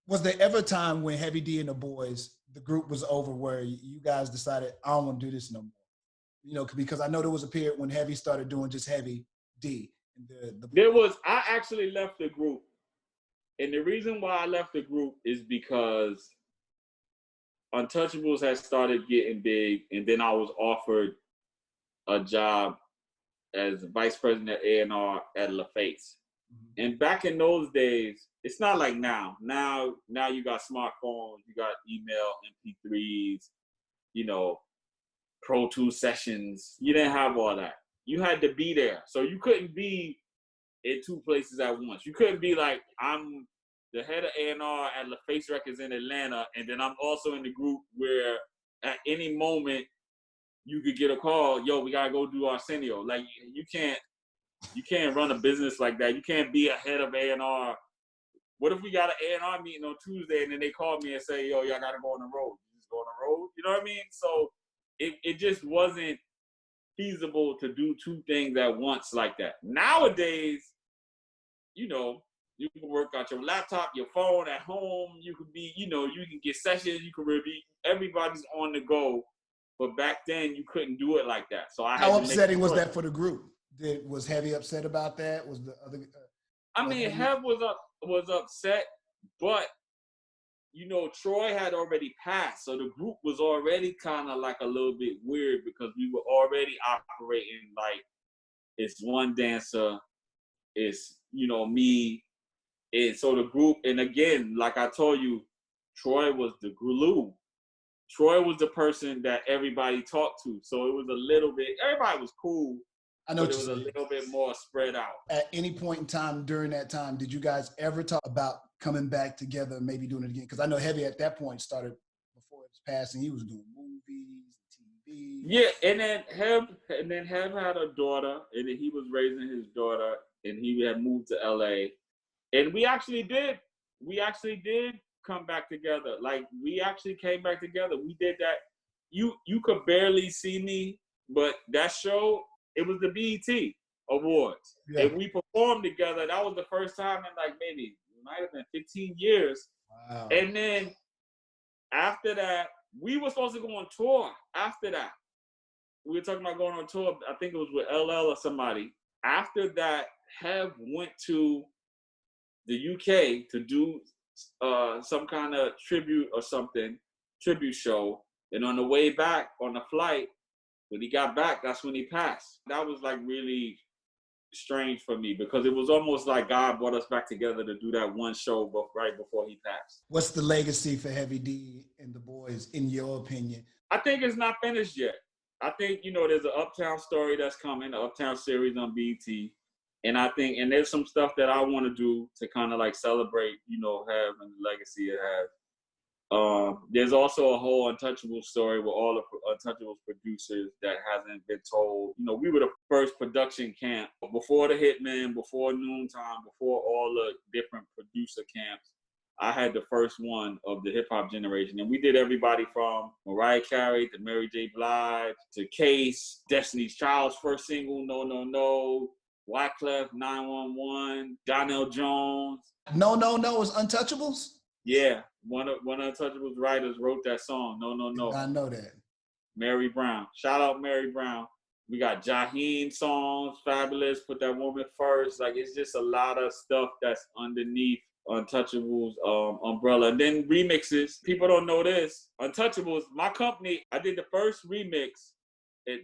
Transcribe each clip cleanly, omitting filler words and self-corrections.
Was there ever a time when Heavy D and the Boyz, the group was over, where you guys decided, I don't want to do this no more? You know, because I know there was a period when Heavy started doing just Heavy D. And I actually left the group. And the reason why I left the group is because Untouchables had started getting big, and then I was offered a job as vice president of A&R at LaFace. Mm-hmm. And back in those days, it's not like now. Now you got smartphones, you got email, MP3s, you know, Pro Tools sessions. You didn't have all that. You had to be there. So you couldn't be in two places at once. You couldn't be like, I'm the head of A&R at LaFace Records in Atlanta, and then I'm also in the group where at any moment you could get a call, yo, we gotta go do Arsenio. Like, you can't run a business like that. You can't be a head of A&R. What if we got an A&R meeting on Tuesday and then they call me and say, yo, y'all gotta go on the road? You just go on the road? You know what I mean? So it just wasn't feasible to do two things at once like that. Nowadays, you know, you can work out your laptop, your phone at home. You can be, you know, you can get sessions. You can review. Everybody's on the go. But back then, you couldn't do it like that. So how upsetting was that for the group? Was Heavy upset about that? Was the other? I mean, Hev was upset, but you know, Troy had already passed, so the group was already kind of like a little bit weird because we were already operating like it's one dancer, it's, you know, me. And so the group, and again, like I told you, Troy was the glue. Troy was the person that everybody talked to. So it was a little bit, everybody was cool. I know, but it was a little bit more spread out. At any point in time during that time, did you guys ever talk about coming back together and maybe doing it again? Because I know Heavy at that point started, before his passing, he was doing movies, TV. Yeah, and then Hev had a daughter, and then he was raising his daughter, and he had moved to LA. And we actually did come back together. Like, we actually came back together. We did that. You could barely see me, but that show, it was the BET Awards. Yeah. And we performed together. That was the first time in like maybe, it might have been 15 years. Wow. And then after that, we were supposed to go on tour after that. We were talking about going on tour. I think it was with LL or somebody. After that, Hev went to the UK to do some kind of tribute show. And on the way back, on the flight, when he got back, that's when he passed. That was like really strange for me because it was almost like God brought us back together to do that one show right before he passed. What's the legacy for Heavy D and the Boyz, in your opinion? I think it's not finished yet. I think, you know, there's an Uptown story that's coming, the Uptown series on BET. And I think, and there's some stuff that I want to do to kind of like celebrate, you know, Hev and the legacy it has. There's also a whole Untouchables story with all the Untouchables producers that hasn't been told. You know, we were the first production camp before the Hitman, before Noontime, before all the different producer camps. I had the first one of the hip hop generation, and we did everybody from Mariah Carey to Mary J. Blige to Case, Destiny's Child's first single, No No No, Wyclef, 911, Donnell Jones. No No No was Untouchables? Yeah, one of Untouchables writers wrote that song, No No No. I know that. Mary Brown. Shout out Mary Brown. We got Jaheim songs, Fabulous, Put That Woman First. Like, it's just a lot of stuff that's underneath Untouchables umbrella. And then remixes. People don't know this. Untouchables, my company, I did the first remix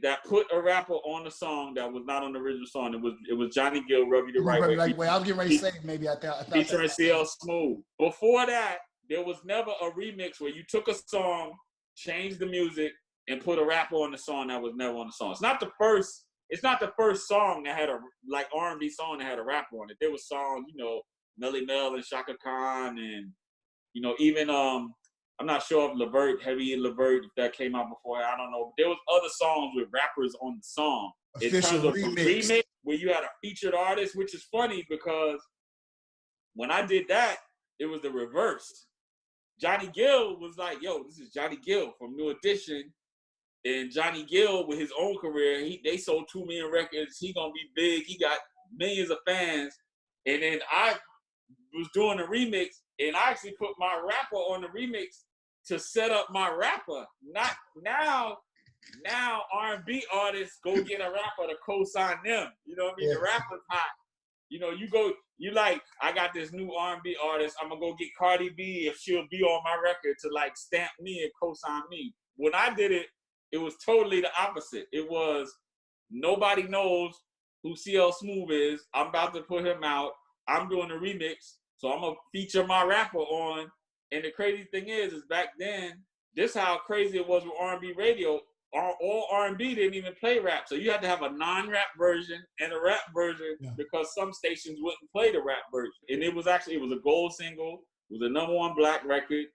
that put a rapper on the song that was not on the original song. It was Johnny Gill, Rub You the Right Way. Like, I was getting ready to say, maybe I thought featuring CL Smooth. Before that, there was never a remix where you took a song, changed the music, and put a rapper on the song that was never on the song. It's not the first song that had a like R&B song that had a rapper on it. There was songs, you know, Melly Mel and Shaka Khan, and you know, even I'm not sure if Levert, Heavy Levert, if that came out before. I don't know. But there was other songs with rappers on the song. Official in terms of remix where you had a featured artist, which is funny because when I did that, it was the reverse. Johnny Gill was like, yo, this is Johnny Gill from New Edition. And Johnny Gill, with his own career, they sold 2 million records. He gonna be big. He got millions of fans. And then I was doing a remix, and I actually put my rapper on the remix to set up my rapper. Not now. Now R&B artists go get a rapper to co-sign them. You know what I mean? Yeah. The rapper's hot. You know, you like, I got this new R&B artist. I'm gonna go get Cardi B if she'll be on my record to like stamp me and co-sign me. When I did it, it was totally the opposite. It was nobody knows who CL Smooth is. I'm about to put him out. I'm doing a remix, so I'm gonna feature my rapper on. And the crazy thing is back then, this how crazy it was with R&B radio. All R&B didn't even play rap, so you had to have a non-rap version and a rap version because some stations wouldn't play the rap version. And it was a gold single. It was a #1 black record.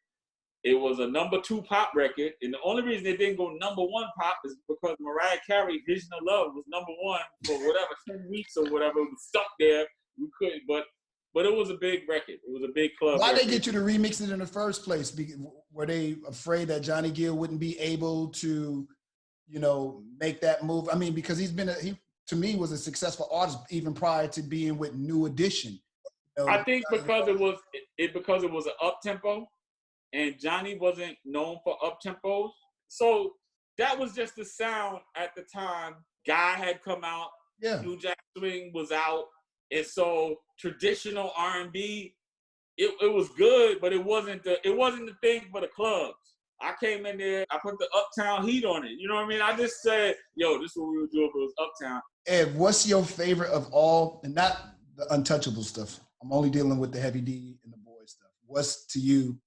It was a #2 pop record, and the only reason it didn't go #1 pop is because Mariah Carey, "Vision of Love" was #1 for whatever 10 weeks or whatever. It was stuck there. We couldn't, but it was a big record. It was a big club. Why'd record. they get you to remix it in the first place? Were they afraid that Johnny Gill wouldn't be able to, you know, make that move? I mean, because he to me was a successful artist even prior to being with New Edition. You know, I think because it was an up tempo, and Johnny wasn't known for up tempos, so that was just the sound at the time. Guy had come out, New Jack Swing was out, and so traditional R&B, it was good, but it wasn't the thing for the clubs. I came in there, I put the Uptown heat on it. You know what I mean? I just said, yo, this is what we would do if it was Uptown. Ed, what's your favorite of all, and not the Untouchable stuff? I'm only dealing with the Heavy D and the Boyz stuff. What's to you,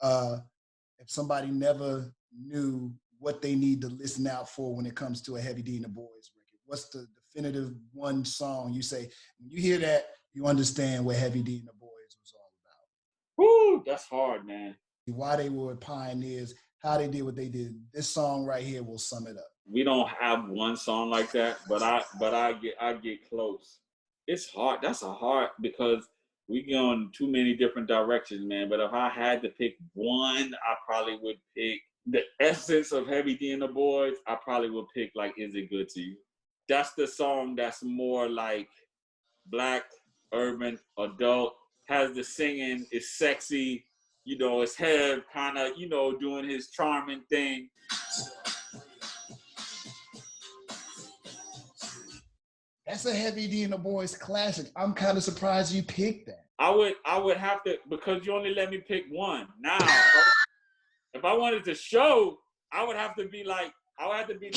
if somebody never knew what they need to listen out for when it comes to a Heavy D and the Boyz record, what's the definitive one song you say, when you hear that, you understand what Heavy D and the Boyz was all about? Woo, that's hard, man. Why they were pioneers, how they did what they did. This song right here will sum it up. We don't have one song like that, but I get close. It's hard. That's a hard, because we go in too many different directions, man. But if I had to pick one, I probably would pick the essence of Heavy D and the Boyz. I probably would pick like "Is It Good to You." That's the song that's more like black, urban, adult. Has the singing, is sexy. You know, it's Hev kind of, you know, doing his charming thing. That's a Heavy D and the Boyz classic. I'm kind of surprised you picked that. I would have to, because you only let me pick one. Now, if I wanted to show, I would have to be like, I would have to be.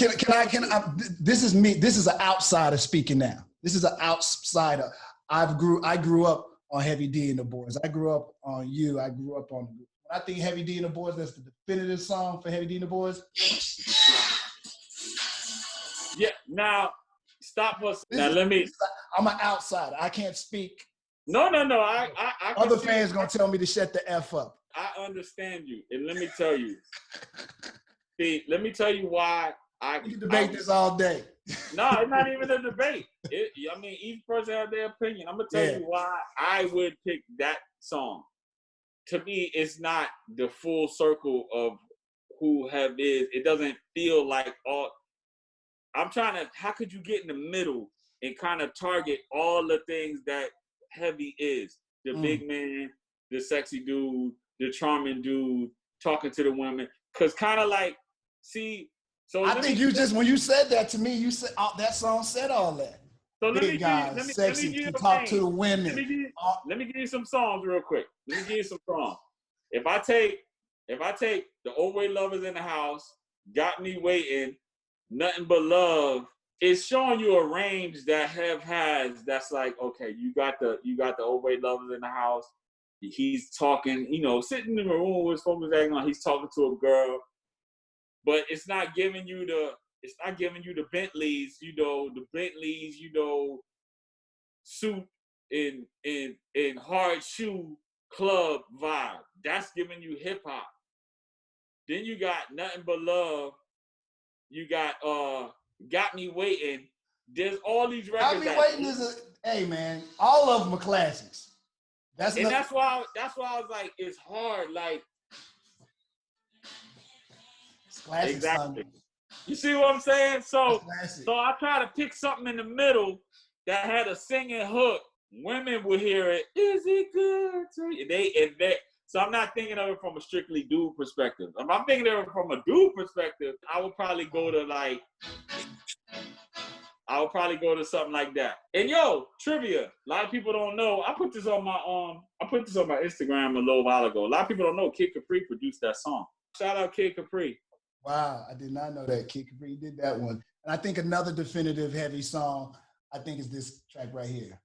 This is me. This is an outsider speaking now. This is an outsider. I grew up on Heavy D and the Boyz. I grew up on you. I grew up on. When I think Heavy D and the Boyz, that's the definitive song for Heavy D and the Boyz. Yeah. Now, stop us. Now let me. I'm an outsider. I can't speak. No. I Other fans gonna tell me to shut the F up. I understand you, and let me tell you. See, let me tell you why We can debate this all day. No, it's not even a debate. I mean, each person has their opinion. I'm gonna tell you why I would pick that song. To me, it's not the full circle of who Hev is. It doesn't feel like all. I'm trying to. How could you get in the middle and kind of target all the things that Heavy is? The big man, the sexy dude, the charming dude, talking to the women. Cause kind of like, see. So I think you just, when you said that to me, you said that song said all that. So big guys, sexy, can talk to the women. Let me give you some songs real quick. Let me give you some songs. If I take the Old Way Lovers in the House, Got Me Waiting, Nothing But Love, it's showing you a range that Hev has. That's like, okay, you got the Old Way Lovers in the House. He's talking, you know, sitting in the room with focus acting on. He's talking to a girl. But it's not giving you the Bentleys, suit in hard shoe club vibe. That's giving you hip hop. Then you got Nothing But Love. You got Me Waiting. There's all these records. Got Me Waiting hey man, all of them are classics. That's why I was like, it's hard, like. Classic exactly. Song. You see what I'm saying? So I try to pick something in the middle that had a singing hook women will hear it. Is it good to you? So I'm not thinking of it from a strictly dude perspective. If I'm thinking of it from a dude perspective, I would probably go to something like that. And yo, trivia. A lot of people don't know. I put this on my Instagram a little while ago. A lot of people don't know Kid Capri produced that song. Shout out Kid Capri. Wow, I did not know that Kid Capri did that one. And I think another definitive Heavy song, I think, is this track right here.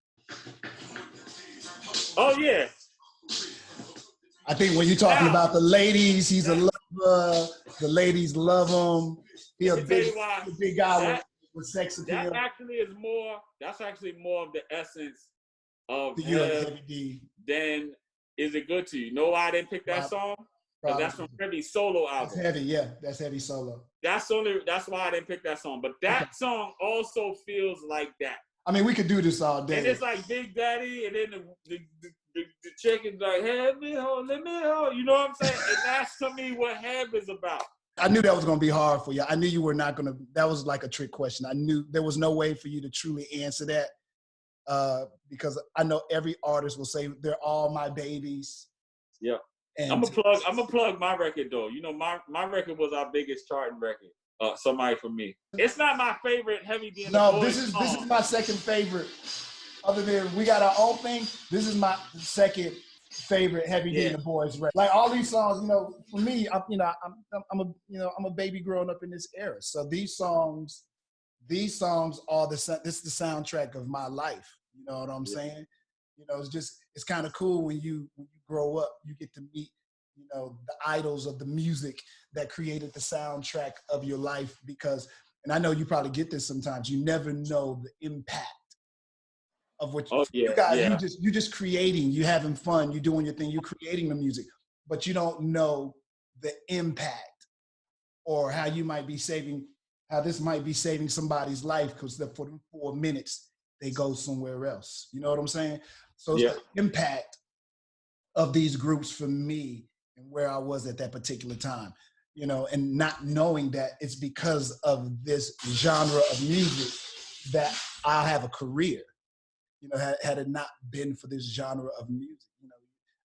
Oh yeah. I think when you're talking about the ladies, he's a lover. The ladies love him. He's a big guy with sex appeal. That's actually more of the essence of Heavy D than Is It Good to You. Know why I didn't pick that song? Because that's from Heavy's solo album. That's Heavy, yeah. That's Heavy solo. That's why I didn't pick that song. But that song also feels like that. I mean, we could do this all day. And it's like Big Daddy, and then the chick is like, "Have me hold, let me hold." You know what I'm saying? And that's to me what Have is about. I knew that was going to be hard for you. I knew you were not going to. That was like a trick question. I knew there was no way for you to truly answer that because I know every artist will say they're all my babies. Yeah. And I'm gonna plug my record though. You know, my record was our biggest charting record. Somebody for me. It's not my favorite Heavy D. No, this is my second favorite. Other than We Got Our Own Thing, this is my second favorite Heavy D and the Boyz record. Like all these songs, you know, for me, I'm a baby growing up in this era. So these songs are this is the soundtrack of my life. You know what I'm saying? You know, it's kind of cool when you grow up, you get to meet, you know, the idols of the music that created the soundtrack of your life because, and I know you probably get this sometimes, you never know the impact of what you guys, you're just creating, you having fun, you doing your thing, you're creating the music, but you don't know the impact or how this might be saving somebody's life because for them 4 minutes, they go somewhere else. You know what I'm saying? So it's the impact of these groups for me and where I was at that particular time, you know, and not knowing that it's because of this genre of music that I have a career, you know, had it not been for this genre of music. You know,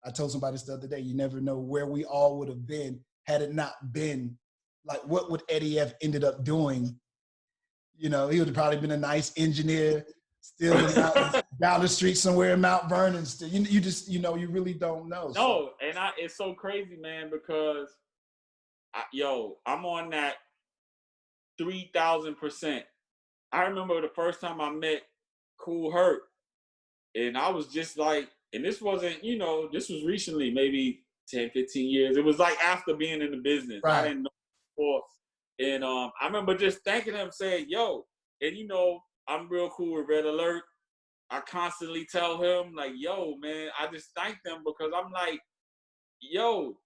I told somebody this the other day, you never know where we all would have been had it not been, like what would Eddie F ended up doing? You know, he would have probably been a nice engineer, still down the street somewhere in Mount Vernon. Still, you just, you know, you really don't know. No, so. And it's so crazy, man, because I'm on that 3,000%. I remember the first time I met Kool Herc, and I was just like, and this wasn't, you know, this was recently, maybe 10, 15 years. It was like after being in the business. Right. I didn't know before. And I remember just thanking him, saying, yo, and you know, I'm real cool with Red Alert. I constantly tell him, like, yo, man, I just thank them because I'm like, yo,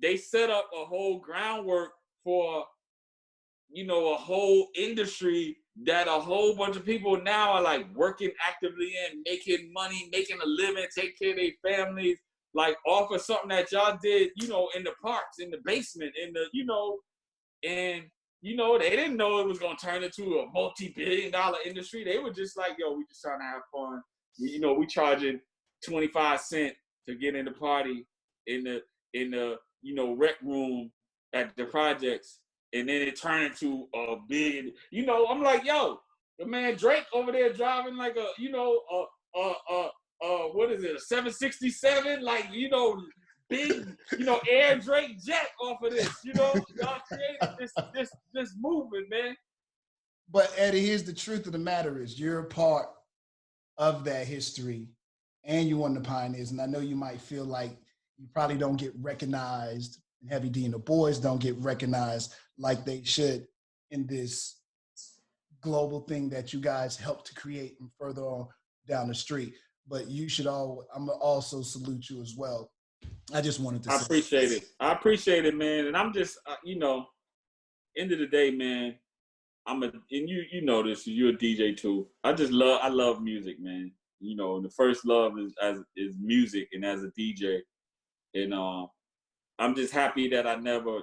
they set up a whole groundwork for, you know, a whole industry that a whole bunch of people now are like working actively in, making money, making a living, take care of their families, like off of something that y'all did, you know, in the parks, in the basement, in the, you know, and you know, they didn't know it was gonna turn into a multi-billion-dollar industry. They were just like, yo, we just trying to have fun. You know, we charging 25 cents to get in the party in the you know, rec room at the projects. And then it turned into a big, you know, I'm like, yo, the man Drake over there driving like a, you know, what is it, a 767? Like, you know, big, you know, Air Drake jet off of this, you know, y'all created this movement, man. But Eddie, here's the truth of the matter is you're a part of that history and you're one of the pioneers. And I know you might feel like you probably don't get recognized, and Heavy D and the Boyz don't get recognized like they should in this global thing that you guys helped to create and further on down the street. But you should I'm gonna also salute you as well. I just wanted to say. I appreciate it, man. And I'm just, you know, end of the day, man, and you know this, you're a DJ too. I love music, man. You know, the first love is music and as a DJ. And I'm just happy that I never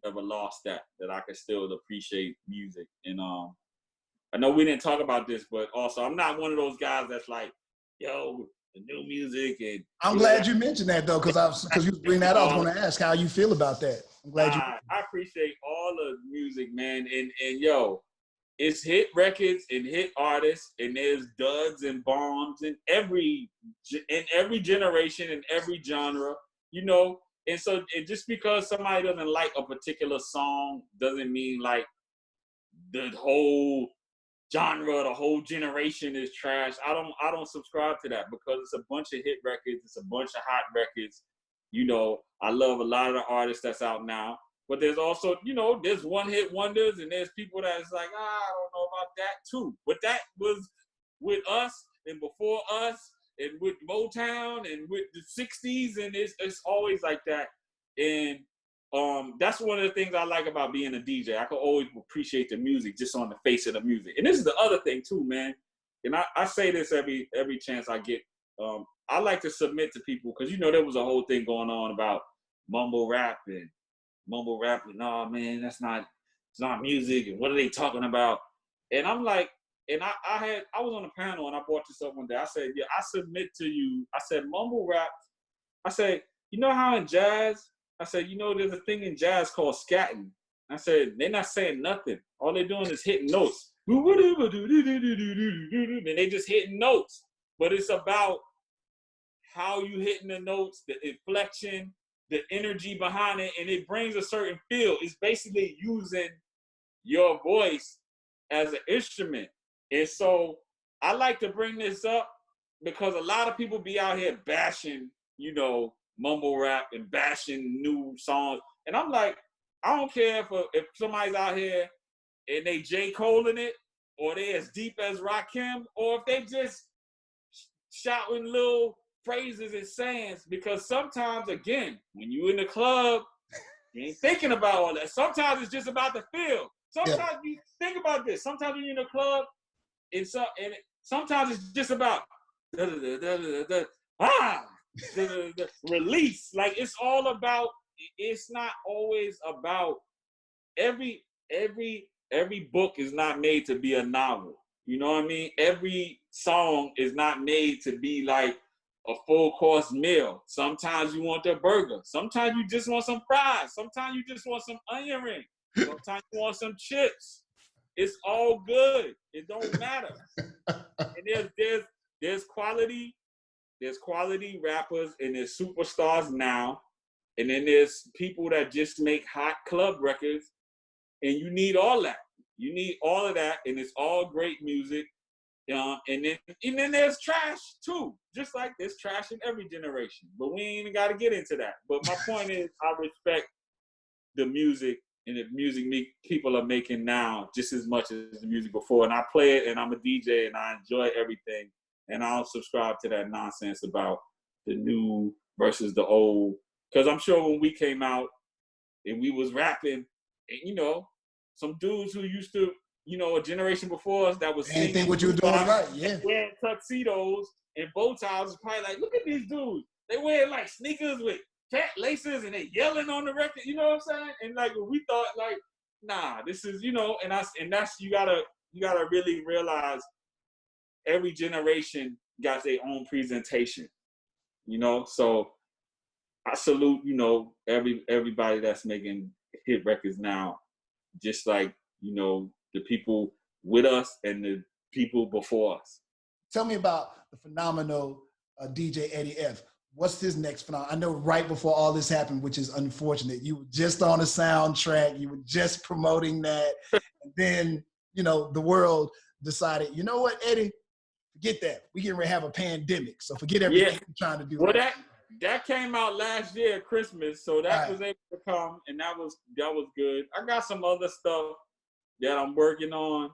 lost that I could still appreciate music. And I know we didn't talk about this, but also I'm not one of those guys that's like, yo, the new music and I'm glad you mentioned that though, because you bring that up. I was going to ask how you feel about that. I'm glad you. I appreciate all the music, man, and yo, it's hit records and hit artists, and there's duds and bombs in every generation and every genre, you know. And so, just because somebody doesn't like a particular song doesn't mean like the whole genre, the whole generation is trash. I don't subscribe to that, because it's a bunch of hit records, it's a bunch of hot records. You know, I love a lot of the artists that's out now, but there's also, you know, there's one hit wonders, and there's people that's like, I don't know about that too. But that was with us and before us and with Motown and with the 60s, and it's always like that. And that's one of the things I like about being a DJ. I can always appreciate the music just on the face of the music. And this is the other thing too, man. And I say this every chance I get. I like to submit to people, because, you know, there was a whole thing going on about mumble rap. Oh man, it's not music. And what are they talking about? And I'm like, and I was on a panel, and I brought this up one day. I said, yeah, I submit to you. I said, mumble rap. I said, you know how in jazz, I said, you know, there's a thing in jazz called scatting. I said, they're not saying nothing. All they're doing is hitting notes. And they just hitting notes. But it's about how you hitting the notes, the inflection, the energy behind it, and it brings a certain feel. It's basically using your voice as an instrument. And so I like to bring this up, because a lot of people be out here bashing, you know, mumble rap and bashing new songs. And I'm like, I don't care if somebody's out here and they J. Cole in it, or they as deep as Rakim, or if they just shouting little phrases and sayings, because sometimes, again, when you in the club, you ain't thinking about all that. Sometimes it's just about the feel. Sometimes you think about this. Sometimes when you're in the club, sometimes it's just about release. Like, it's all about, it's not always about, every book is not made to be a novel. You know what I mean? Every song is not made to be like a full course meal. Sometimes you want the burger. Sometimes you just want some fries. Sometimes you just want some onion ring. Sometimes you want some chips. It's all good. It don't matter. And there's quality rappers, and there's superstars now. And then there's people that just make hot club records, and you need all that. You need all of that, and it's all great music. And then there's trash too, just like there's trash in every generation. But we ain't even got to get into that. But my point is, I respect the music and the music people are making now just as much as the music before. And I play it, and I'm a DJ, and I enjoy everything. And I don't subscribe to that nonsense about the new versus the old. Because I'm sure when we came out and we was rapping, and, you know, some dudes who used to, you know, a generation before us that was singing, think what you were doing right, wearing tuxedos and bow ties, was probably like, look at these dudes. They wear like sneakers with cat laces, and they yelling on the record. You know what I'm saying? And like, we thought like, nah, this is, you know, and that's you gotta really realize every generation got their own presentation. You know, so I salute, you know, everybody that's making hit records now, just like, you know, the people with us and the people before us. Tell me about the phenomenal DJ Eddie F. What's his next phenomenon? I know right before all this happened, which is unfortunate, you were just on a soundtrack, you were just promoting that, and then, you know, the world decided, you know what, Eddie, forget that. We getting ready to have a pandemic, so forget everything you're trying to do. Well, that came out last year at Christmas, so that was able to come, and that was good. I got some other stuff that I'm working on.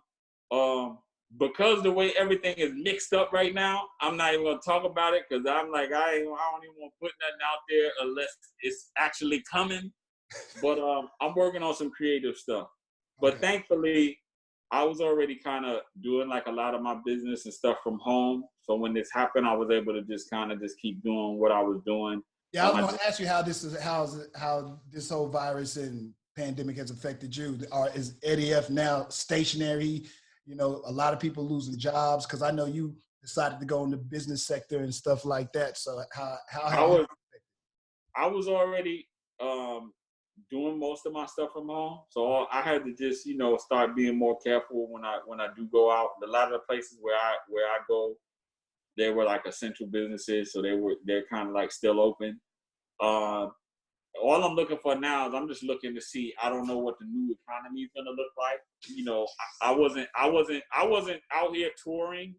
Because the way everything is mixed up right now, I'm not even gonna talk about it, because I'm like, I don't even want to put nothing out there unless it's actually coming. But I'm working on some creative stuff. But thankfully, I was already kind of doing like a lot of my business and stuff from home. So when this happened, I was able to just kind of just keep doing what I was doing. Yeah, I was going to ask you how this whole virus and pandemic has affected you. Is Eddie F now stationary? You know, a lot of people losing jobs, because I know you decided to go in the business sector and stuff like that. So how I was already doing most of my stuff from home, so I had to just start being more careful when I do go out. A lot of the places where I go, they were like essential businesses, so they're kind of like still open. All I'm looking for now is I'm just looking to see. I don't know what the new economy is gonna look like. I wasn't out here touring,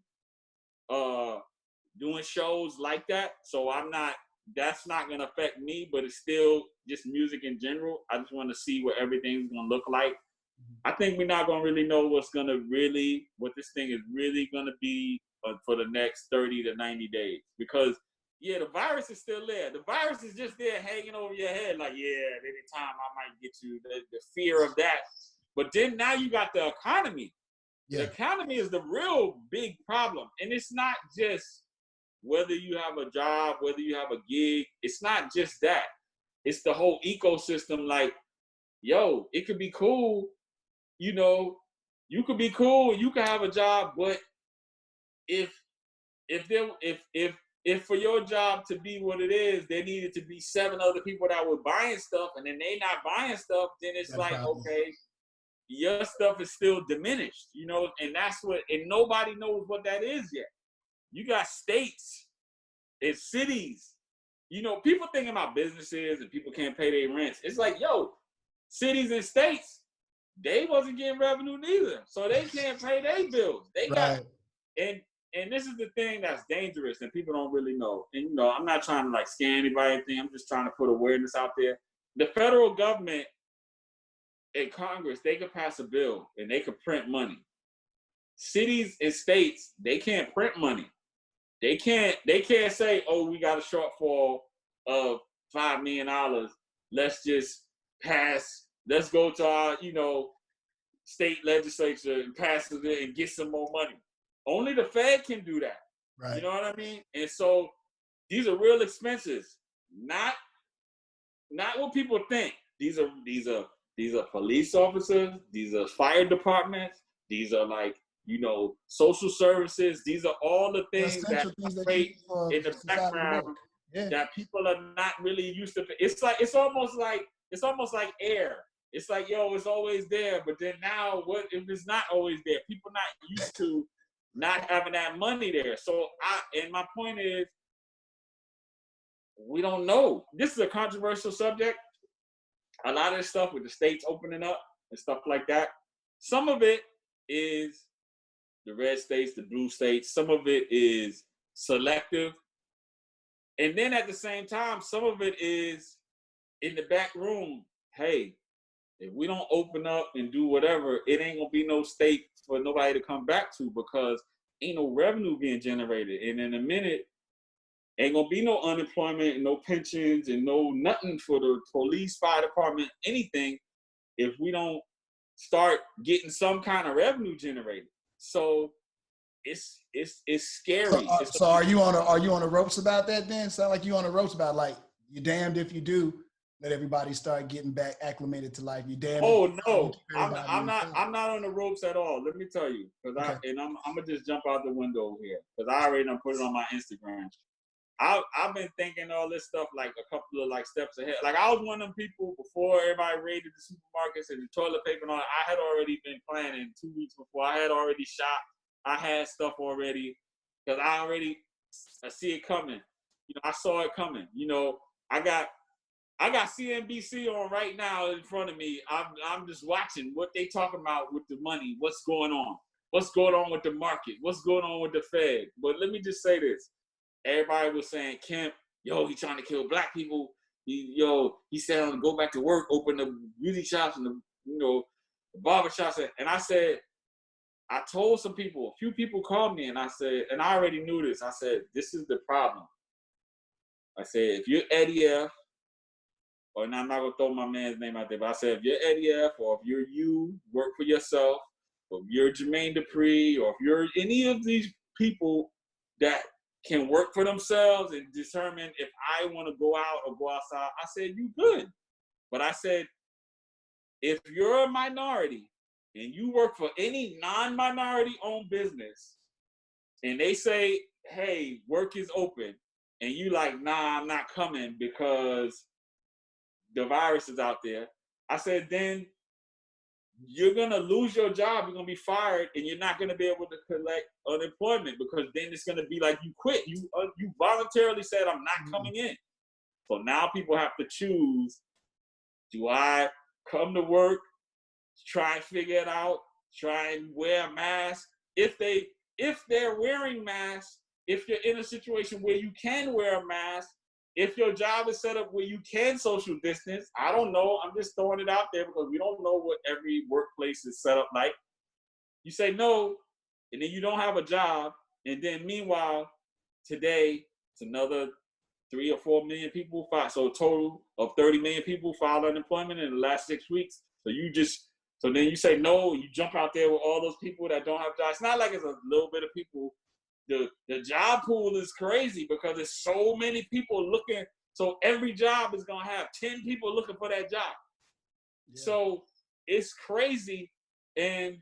doing shows like that. So that's not gonna affect me. But it's still just music in general. I just want to see what everything's gonna look like. I think we're not gonna really know what this thing is really gonna be for the next 30 to 90 days because. Yeah, the virus is still there. The virus is just there hanging over your head like, yeah, at any time I might get you, the fear of that. But then now you got the economy. Yeah. The economy is the real big problem. And it's not just whether you have a job, whether you have a gig. It's not just that. It's the whole ecosystem. Like, yo, it could be cool. You could be cool. You could have a job, but if for your job to be what it is, there needed to be 7 other people that were buying stuff, and then they not buying stuff, then it's like, okay, your stuff is still diminished, and that's and nobody knows what that is yet. You got states and cities, people thinking about businesses and people can't pay their rents. It's like, yo, cities and states, they wasn't getting revenue neither, so they can't pay their bills. They got, and this is the thing that's dangerous and people don't really know. And, I'm not trying to like scam anybody or anything. I'm just trying to put awareness out there. The federal government and Congress, they could pass a bill and they could print money. Cities and states, they can't print money. They can't say, oh, we got a shortfall of $5 million. Let's just let's go to our, state legislature and pass it and get some more money. Only the Fed can do that. Right. You know what I mean? And so these are real expenses. Not what people think. These are police officers, these are fire departments, these are like, social services. These are all the things that operate in the background that people are not really used to. It's almost like air. It's like, yo, it's always there, but then now what if it's not always there? People not used to not having that money there. So my point is, we don't know. This is a controversial subject. A lot of this stuff with the states opening up and stuff like that. Some of it is the red states, the blue states. Some of it is selective. And then at the same time, some of it is in the back room. Hey, if we don't open up and do whatever, it ain't gonna be no state for nobody to come back to because ain't no revenue being generated. And in a minute, ain't gonna be no unemployment and no pensions and no nothing for the police, fire department, anything, if we don't start getting some kind of revenue generated. So it's scary. So are you on the ropes about that then? Sound like you on the ropes about like you're damned if you do. Let everybody start getting back acclimated to life. You damn. Oh no, I'm not on the ropes at all. Let me tell you, because I'm gonna just jump out the window here because I already done put it on my Instagram. I've been thinking all this stuff like a couple of like steps ahead. Like I was one of them people before everybody raided the supermarkets and the toilet paper and all. I had already been planning 2 weeks before. I had already shopped. I had stuff already because I see it coming. I saw it coming. I got CNBC on right now in front of me. I'm just watching what they talking about with the money. What's going on? What's going on with the market? What's going on with the Fed? But let me just say this. Everybody was saying, Kemp, yo, he trying to kill black people. He said I'm gonna go back to work, open the beauty shops and the barber shops. And I said, I told some people, a few people called me and I said, and I already knew this. I said, this is the problem. I said, if you're Eddie F, and I'm not gonna throw my man's name out there, but I said if you're Eddie F, or if you work for yourself, or if you're Jermaine Dupri, or if you're any of these people that can work for themselves and determine if I want to go out or go outside, I said you good. But I said if you're a minority and you work for any non-minority owned business, and they say, hey, work is open, and you like, nah, I'm not coming because the virus is out there. I said, then you're gonna lose your job, you're gonna be fired, and you're not gonna be able to collect unemployment, because then it's gonna be like you quit. You voluntarily said, I'm not coming in. So now people have to choose, do I come to work, try and figure it out, try and wear a mask? If they're wearing masks, if you're in a situation where you can wear a mask, if your job is set up where you can social distance, I don't know. I'm just throwing it out there because we don't know what every workplace is set up like. You say no, and then you don't have a job, and then meanwhile, today it's another 3 or 4 million people filed. So a total of 30 million people filed unemployment in the last 6 weeks. So then you say no, you jump out there with all those people that don't have jobs. It's not like it's a little bit of people. The job pool is crazy because there's so many people looking. So every job is gonna have 10 people looking for that job. Yeah. So it's crazy. And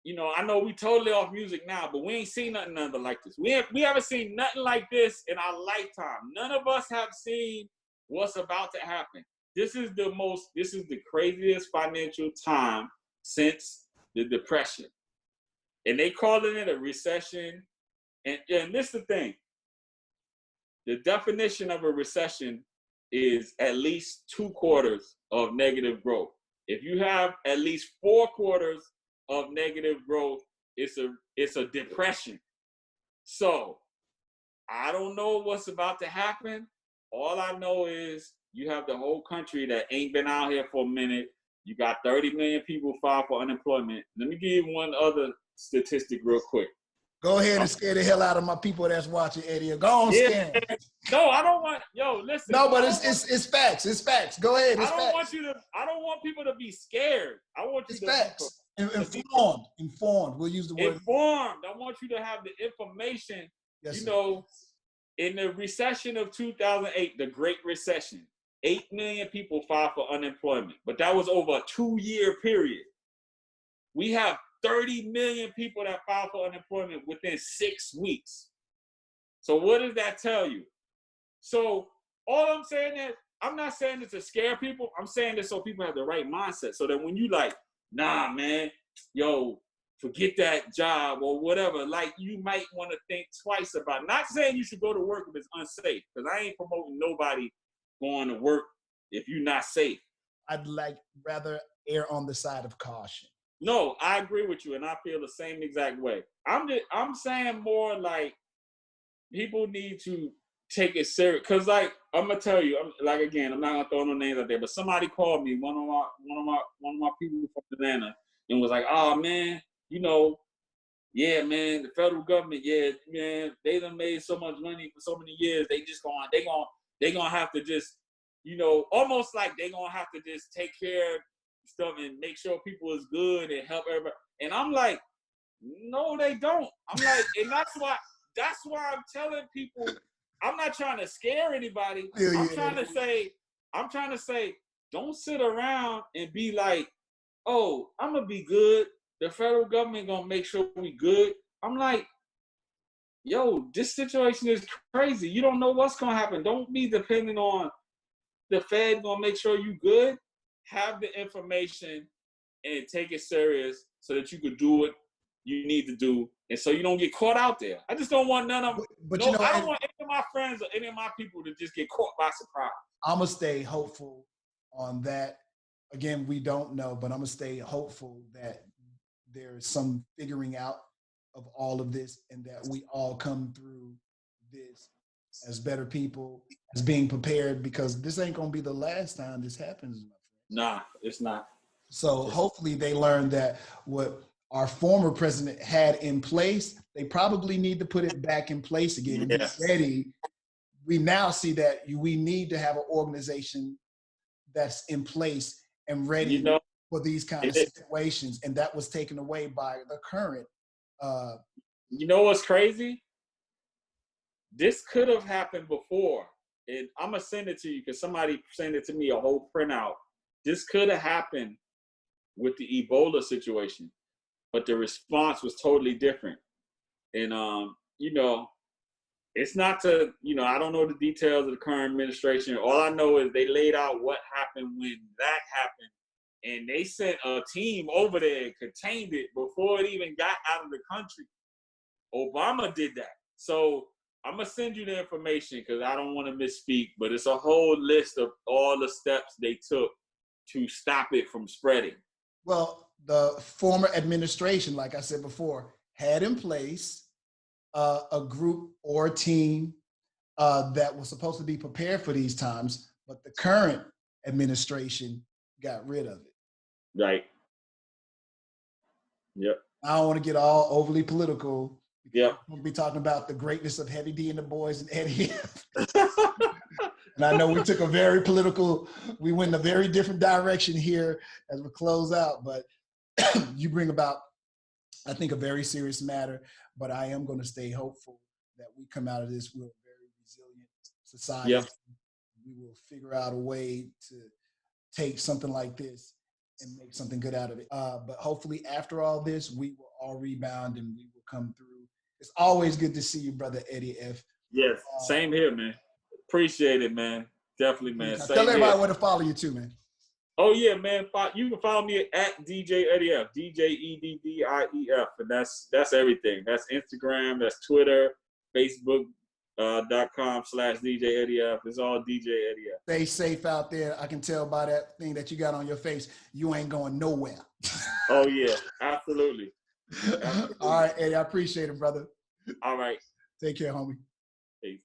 I know we totally off music now, but we ain't seen nothing like this. We haven't seen nothing like this in our lifetime. None of us have seen what's about to happen. This is the craziest financial time since the Depression. And they calling it a recession. And this is the thing. The definition of a recession is at least 2 quarters of negative growth. If you have at least 4 quarters of negative growth, it's a depression. So I don't know what's about to happen. All I know is you have the whole country that ain't been out here for a minute. You got 30 million people filed for unemployment. Let me give you one other statistic real quick. Go ahead and scare the hell out of my people that's watching, Eddie. Go on, scare them. No, I don't want. Listen. No, but it's facts. It's facts. Go ahead. I don't want people to be scared. I want you it's to facts. Informed. We'll use the word informed. I want you to have the information. Yes, in the recession of 2008, the Great Recession, 8 million people filed for unemployment, but that was over a 2-year period. We have 30 million people that filed for unemployment within 6 weeks. So what does that tell you? So all I'm saying is, I'm not saying this to scare people. I'm saying this so people have the right mindset. So that when you like, nah, man, forget that job or whatever, like you might want to think twice about it. Not saying you should go to work if it's unsafe, because I ain't promoting nobody going to work if you're not safe. I'd rather err on the side of caution. No, I agree with you, and I feel the same exact way. I'm saying more like people need to take it serious, because like I'm gonna tell you, I'm not gonna throw no names out there, but somebody called me, one of my people from Atlanta, and was like, oh man, yeah man, the federal government, yeah man, they done made so much money for so many years, they gonna have to just, almost like they gonna have to just take care of stuff and make sure people is good and help everybody. And I'm like, no, they don't. I'm like, and that's why I'm telling people, I'm not trying to scare anybody. I'm trying to say, don't sit around and be like, oh, I'm gonna be good. The federal government gonna make sure we good. I'm like, yo, this situation is crazy. You don't know what's gonna happen. Don't be dependent on the Fed gonna make sure you good. Have the information and take it serious so that you could do what you need to do, and so you don't get caught out there. I just don't want none of them. I don't want any of my friends or any of my people to just get caught by surprise. I'm gonna stay hopeful on that. Again, we don't know, but I'm gonna stay hopeful that there's some figuring out of all of this, and that we all come through this as better people, as being prepared, because this ain't gonna be the last time this happens. Nah, it's not. So hopefully they learn that what our former president had in place, they probably need to put it back in place again and be ready. We now see that we need to have an organization that's in place and ready for these kind of situations. And that was taken away by the current. You know what's crazy? This could have happened before. And I'm going to send it to you because somebody sent it to me, a whole printout. This could have happened with the Ebola situation, but the response was totally different. And you know, it's not to, you know, I don't know the details of the current administration. All I know is they laid out what happened when that happened, and they sent a team over there and contained it before it even got out of the country. Obama did that. So I'm gonna send you the information because I don't want to misspeak, but it's a whole list of all the steps they took to stop it from spreading. Well, the former administration, like I said before, had in place a group or a team that was supposed to be prepared for these times, but the current administration got rid of it. Right. Yep. I don't want to get all overly political. Yep. We'll be talking about the greatness of Heavy D and the Boyz and Eddie. And I know we took a very political, we went in a very different direction here as we close out, but you bring about, I think, a very serious matter, but I am going to stay hopeful that we come out of this with a very resilient society. Yep. We will figure out a way to take something like this and make something good out of it. But hopefully after all this, we will all rebound and we will come through. It's always good to see you, brother Eddie F. Yes, same here, man. Appreciate it, man. Definitely, man. Tell everybody where to follow you too, man. Oh yeah, man. You can follow me at DJ Eddie F. DJEDDIEF, and that's everything. That's Instagram. That's Twitter, Facebook.com/DJ Eddie F. It's all DJ Eddie F. Stay safe out there. I can tell by that thing that you got on your face, you ain't going nowhere. Oh yeah, absolutely. All right, Eddie. I appreciate it, brother. All right. Take care, homie. Peace.